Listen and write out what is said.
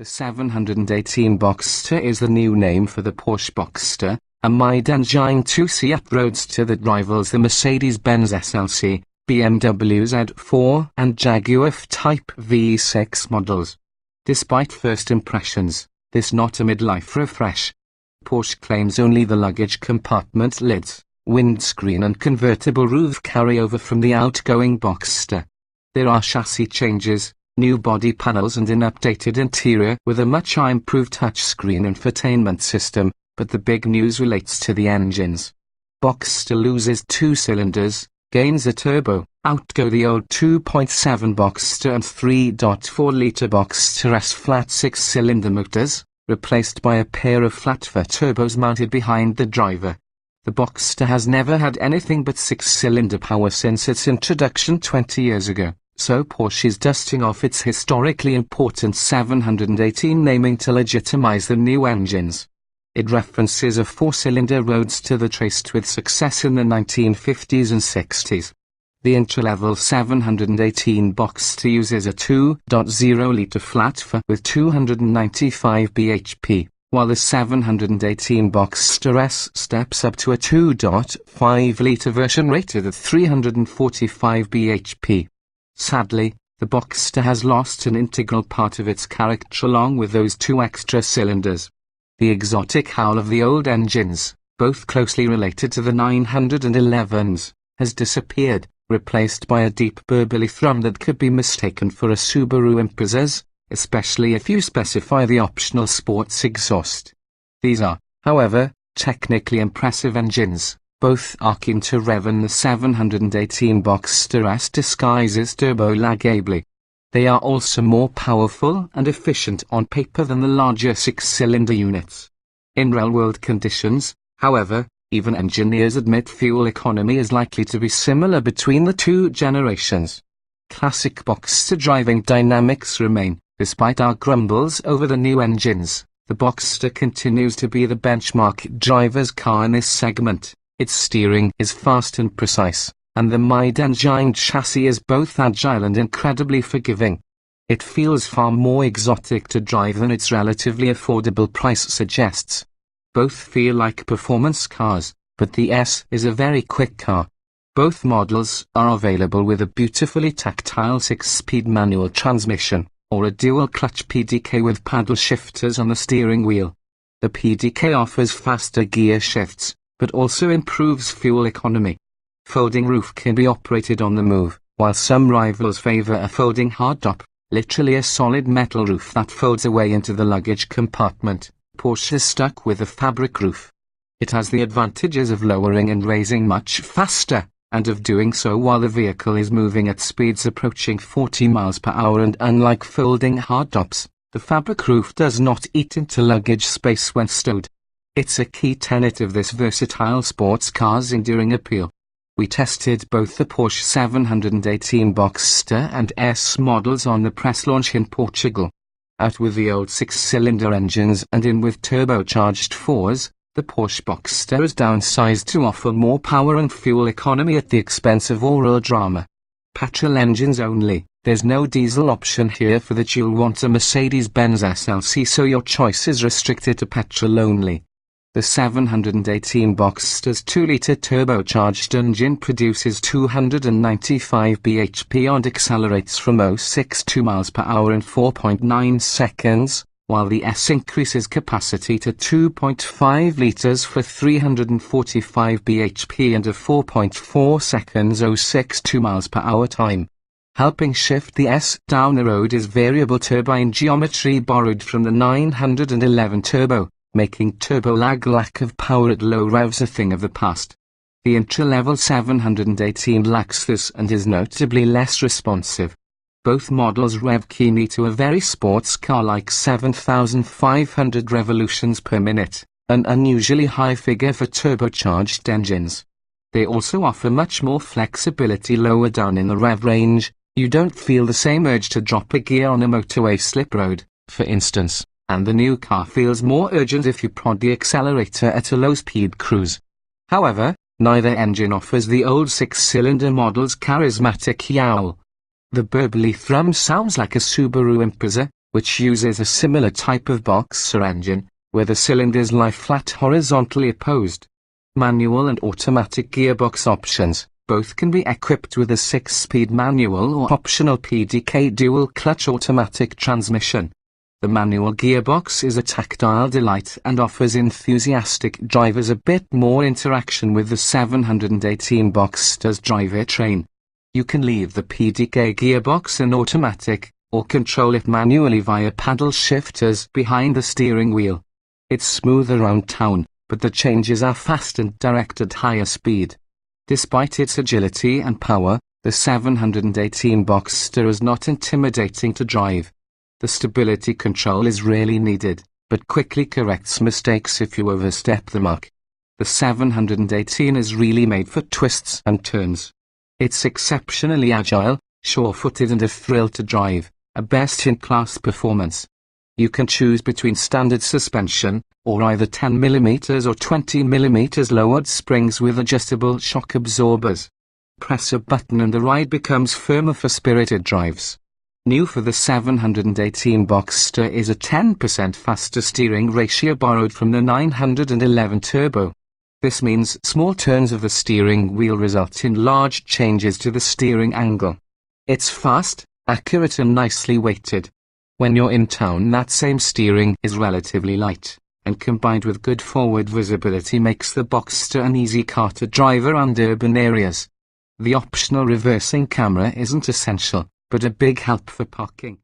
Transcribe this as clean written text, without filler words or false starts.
The 718 Boxster is the new name for the Porsche Boxster, a mid-engine two-seat roadster that rivals the Mercedes-Benz SLC, BMW Z4 and Jaguar F-Type V6 models. Despite first impressions, this not a midlife refresh. Porsche claims only the luggage compartment lids, windscreen and convertible roof carry over from the outgoing Boxster. There are chassis changes, new body panels and an updated interior with a much improved touchscreen infotainment system, but the big news relates to the engines. Boxster loses 2 cylinders, gains a turbo, outgo the old 2.7 Boxster and 3.4-litre Boxster S flat 6-cylinder motors, replaced by a pair of flat-4 turbos mounted behind the driver. The Boxster has never had anything but 6-cylinder power since its introduction 20 years ago. So Porsche is dusting off its historically important 718 naming to legitimize the new engines. It references a 4-cylinder roadster that raced with success in the 1950s and 60s. The entry-level 718 Boxster uses a 2.0-litre flat-4 with 295 bhp, while the 718 Boxster S steps up to a 2.5-litre version rated at 345 bhp. Sadly, the Boxster has lost an integral part of its character along with those 2 extra cylinders. The exotic howl of the old engines, both closely related to the 911s, has disappeared, replaced by a deep burbly thrum that could be mistaken for a Subaru Impreza's, especially if you specify the optional sports exhaust. These are, however, technically impressive engines, both arcing to rev in the 718 Boxster S disguises turbo lag ably. They are also more powerful and efficient on paper than the larger 6-cylinder units. In real-world conditions, however, even engineers admit fuel economy is likely to be similar between the 2 generations. Classic Boxster driving dynamics remain, despite our grumbles over the new engines. The Boxster continues to be the benchmark driver's car in this segment. Its steering is fast and precise, and the mid-engine chassis is both agile and incredibly forgiving. It feels far more exotic to drive than its relatively affordable price suggests. Both feel like performance cars, but the S is a very quick car. Both models are available with a beautifully tactile 6-speed manual transmission, or a dual-clutch PDK with paddle shifters on the steering wheel. The PDK offers faster gear shifts, but also improves fuel economy. Folding roof can be operated on the move, while some rivals favor a folding hardtop, literally a solid metal roof that folds away into the luggage compartment. Porsche is stuck with a fabric roof. It has the advantages of lowering and raising much faster, and of doing so while the vehicle is moving at speeds approaching 40 miles per hour, and unlike folding hardtops, the fabric roof does not eat into luggage space when stowed. It's a key tenet of this versatile sports car's enduring appeal. We tested both the Porsche 718 Boxster and S models on the press launch in Portugal. Out with the old 6-cylinder engines and in with turbocharged 4s, the Porsche Boxster is downsized to offer more power and fuel economy at the expense of oral drama. Petrol engines only. There's no diesel option here for that. You'll want a Mercedes-Benz SLC, so your choice is restricted to petrol only. The 718 Boxster's 2-litre turbocharged engine produces 295 bhp and accelerates from 0 to miles per hour in 4.9 seconds, while the S increases capacity to 2.5 litres for 345 bhp and a 4.4 seconds 0 to miles per hour time. Helping shift the S down the road is variable turbine geometry borrowed from the 911 turbo, making turbo lack of power at low revs a thing of the past. The entry-level 718 lacks this and is notably less responsive. Both models rev keenly to a very sports car-like 7,500 revolutions per minute, an unusually high figure for turbocharged engines. They also offer much more flexibility lower down in the rev range. You don't feel the same urge to drop a gear on a motorway slip road, for instance. And the new car feels more urgent if you prod the accelerator at a low-speed cruise. However, neither engine offers the old 6-cylinder model's charismatic yowl. The burbly thrum sounds like a Subaru Impreza, which uses a similar type of Boxster engine, where the cylinders lie flat horizontally opposed. Manual and automatic gearbox options. Both can be equipped with a 6-speed manual or optional PDK dual-clutch automatic transmission. The manual gearbox is a tactile delight and offers enthusiastic drivers a bit more interaction with the 718 Boxster's drivetrain. You can leave the PDK gearbox in automatic, or control it manually via paddle shifters behind the steering wheel. It's smooth around town, but the changes are fast and direct at higher speed. Despite its agility and power, the 718 Boxster is not intimidating to drive. The stability control is rarely needed, but quickly corrects mistakes if you overstep the mark. The 718 is really made for twists and turns. It's exceptionally agile, sure-footed and a thrill to drive, a best-in-class performance. You can choose between standard suspension, or either 10mm or 20mm lowered springs with adjustable shock absorbers. Press a button and the ride becomes firmer for spirited drives. New for the 718 Boxster is a 10% faster steering ratio borrowed from the 911 Turbo. This means small turns of the steering wheel result in large changes to the steering angle. It's fast, accurate and nicely weighted. When you're in town, that same steering is relatively light, and combined with good forward visibility makes the Boxster an easy car to drive around urban areas. The optional reversing camera isn't essential, but a big help for parking.